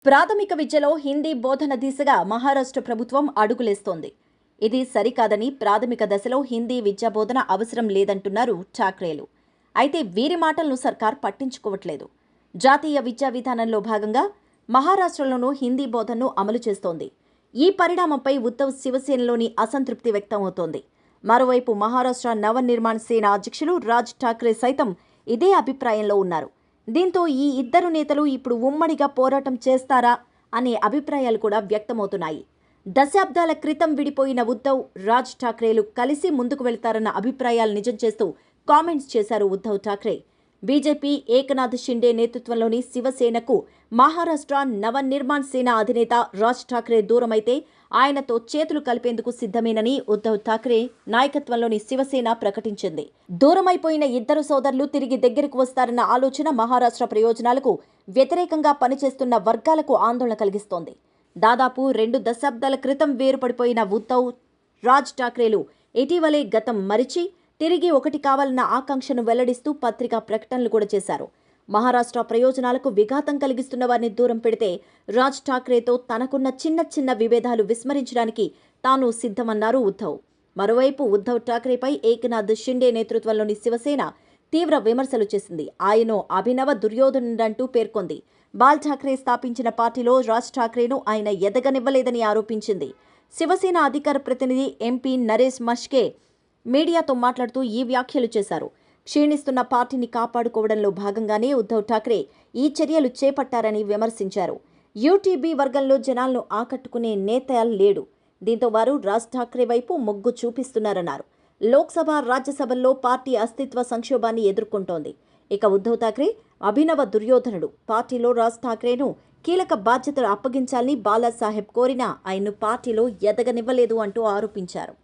ప్రాథమిక విద్యలో హిందీ బోధన దిశగా మహారాష్ట్ర ప్రభుత్వం అడుగులేస్తోంది. ఇది సరికాదని ప్రాథమిక దశలో హిందీ విద్యా బోధన అవసరం లేదంటున్నారు ఠాక్రేలు. అయితే వీరి మాటలను సర్కార్ పట్టించుకోవట్లేదు. జాతీయ విద్యా విధానంలో భాగంగా మహారాష్ట్రలోనూ హిందీ బోధనను అమలు చేస్తోంది. ఈ పరిణామంపై ఉద్ధవ్ శివసేనలోని అసంతృప్తి వ్యక్తమవుతోంది. మరోవైపు మహారాష్ట్ర నవనిర్మాణ సేన అధ్యక్షులు రాజ్ ఠాక్రే సైతం ఇదే అభిప్రాయంలో ఉన్నారు. దీంతో ఈ ఇద్దరు నేతలు ఇప్పుడు ఉమ్మడిగా పోరాటం చేస్తారా అనే అభిప్రాయాలు కూడా వ్యక్తమవుతున్నాయి. దశాబ్దాల క్రితం విడిపోయిన ఉద్ధవ్, రాజ్ ఠాక్రేలు కలిసి ముందుకు వెళ్తారన్న అభిప్రాయాలు నిజం చేస్తూ కామెంట్స్ చేశారు ఉద్ధవ్ ఠాక్రే. బీజేపీ ఏకనాథ్ షిండే నేతృత్వంలోని శివసేనకు మహారాష్ట్ర నవనిర్మాణ సేన అధినేత రాజ్ ఠాక్రే దూరమైతే ఆయనతో చేతులు కలిపేందుకు సిద్ధమేనని ఉద్ధవ్ ఠాక్రే నాయకత్వంలోని శివసేన ప్రకటించింది. దూరమైపోయిన ఇద్దరు సోదరులు తిరిగి దగ్గరకు వస్తారన్న ఆలోచన మహారాష్ట్ర ప్రయోజనాలకు వ్యతిరేకంగా పనిచేస్తున్న వర్గాలకు ఆందోళన కలిగిస్తోంది. దాదాపు 2 దశాబ్దాల క్రితం వేరుపడిపోయిన ఉద్ధవ్, రాజ్ ఠాక్రేలు ఇటీవలే గతం మరిచి తిరిగి ఒకటి కావాలన్న ఆకాంక్షను వెల్లడిస్తూ పత్రికా ప్రకటనలు కూడా చేశారు. మహారాష్ట్ర ప్రయోజనాలకు విఘాతం కలిగిస్తున్న వారిని దూరం పెడితే రాజ్ ఠాక్రేతో తనకున్న చిన్న విభేదాలు విస్మరించడానికి తాను సిద్ధమన్నారు ఉద్ధవ్. మరోవైపు ఉద్ధవ్ ఠాక్రేపై ఏకనాథ్ షిండే నేతృత్వంలోని శివసేన తీవ్ర విమర్శలు చేసింది. ఆయన అభినవ దుర్యోధనుడంటూ పేర్కొంది. బాల్ ఠాక్రే స్థాపించిన పార్టీలో రాజ్ ఠాక్రేను ఆయన ఎదగనివ్వలేదని ఆరోపించింది. శివసేన అధికార ప్రతినిధి ఎంపీ నరేష్ మష్కే మీడియాతో మాట్లాడుతూ ఈ వ్యాఖ్యలు చేశారు. క్షీణిస్తున్న పార్టీని కాపాడుకోవడంలో భాగంగానే ఉద్ధవ్ ఠాక్రే ఈ చర్యలు చేపట్టారని విమర్శించారు. యూటీబీ వర్గంలో జనాలను ఆకట్టుకునే నేత లేడు. దీంతో వారు రాజ్ ఠాక్రే వైపు మొగ్గు చూపిస్తున్నారన్నారు. లోక్సభ, రాజ్యసభల్లో పార్టీ అస్తిత్వ సంక్షోభాన్ని ఎదుర్కొంటోంది. ఇక ఉద్ధవ్ ఠాక్రే అభినవ దుర్యోధనుడు. పార్టీలో రాజ్ ఠాక్రేను కీలక బాధ్యతలు అప్పగించాలని బాలాసాహెబ్ కోరినా ఆయన్ను పార్టీలో ఎదగనివ్వలేదు అంటూ ఆరోపించారు.